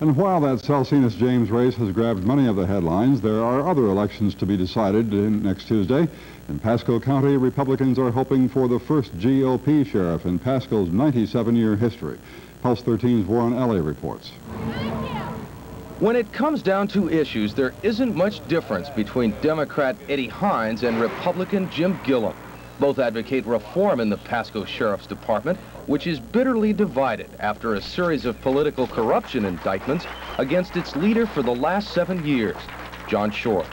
And while that Celsinus-James race has grabbed many of the headlines, there are other elections to be decided next Tuesday. In Pasco County, Republicans are hoping for the first GOP sheriff in Pasco's 97-year history. Pulse 13's Warren Ellie reports. When it comes down to issues, there isn't much difference between Democrat Eddie Hines and Republican Jim Gillum. Both advocate reform in the Pasco Sheriff's Department, which is bitterly divided after a series of political corruption indictments against its leader for the last 7 years, John Short.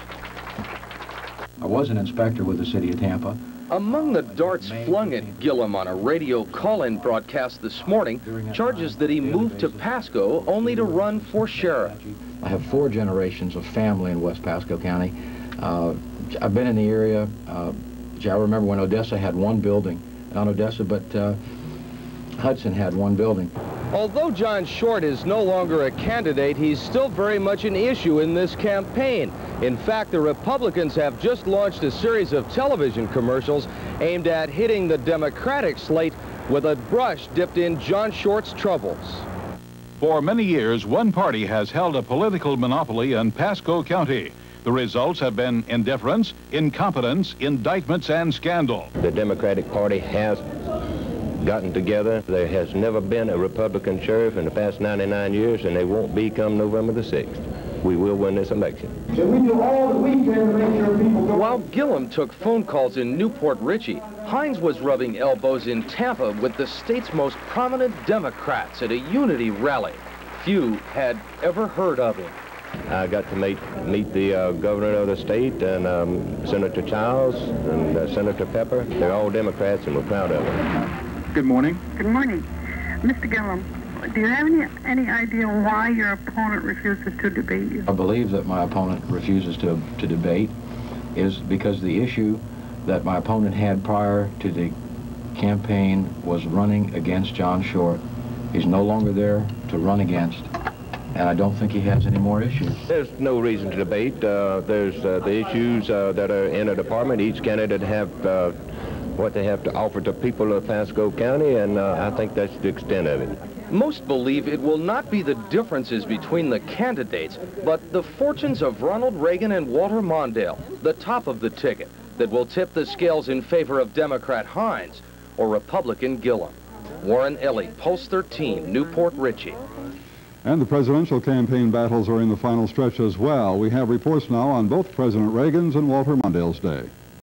I was an inspector with the city of Tampa. Among the darts flung at Gillum on a radio call-in broadcast this morning, charges that he moved to Pasco only to run for sheriff. I have 4 generations of family in West Pasco County. I've been in the area. I remember when Odessa had 1 building. Not Odessa, but Hudson had 1 building. Although John Short is no longer a candidate, he's still very much an issue in this campaign. In fact, the Republicans have just launched a series of television commercials aimed at hitting the Democratic slate with a brush dipped in John Short's troubles. For many years, one party has held a political monopoly in Pasco County. The results have been indifference, incompetence, indictments, and scandal. The Democratic Party has gotten together. There has never been a Republican sheriff in the past 99 years, and they won't be come November the 6th. We will win this election. We do all that we can to make sure people go. While Gillum took phone calls in Newport Richey, Hines was rubbing elbows in Tampa with the state's most prominent Democrats at a unity rally. Few had ever heard of him. I got to meet the governor of the state and Senator Childs and Senator Pepper. They're all Democrats, and we're proud of them. Good morning. Good morning. Mr. Gillum, do you have any idea why your opponent refuses to debate you? I believe that my opponent refuses to debate is because the issue that my opponent had prior to the campaign was running against John Short. He's no longer there to run against, and I don't think he has any more issues. There's no reason to debate. There's the issues that are in a department. Each candidate have what they have to offer to people of Pasco County, and I think that's the extent of it. Most believe it will not be the differences between the candidates, but the fortunes of Ronald Reagan and Walter Mondale, the top of the ticket, that will tip the scales in favor of Democrat Hines or Republican Gillum. Warren Ellie, Pulse 13, Newport Richey. And the presidential campaign battles are in the final stretch as well. We have reports now on both President Reagan's and Walter Mondale's day.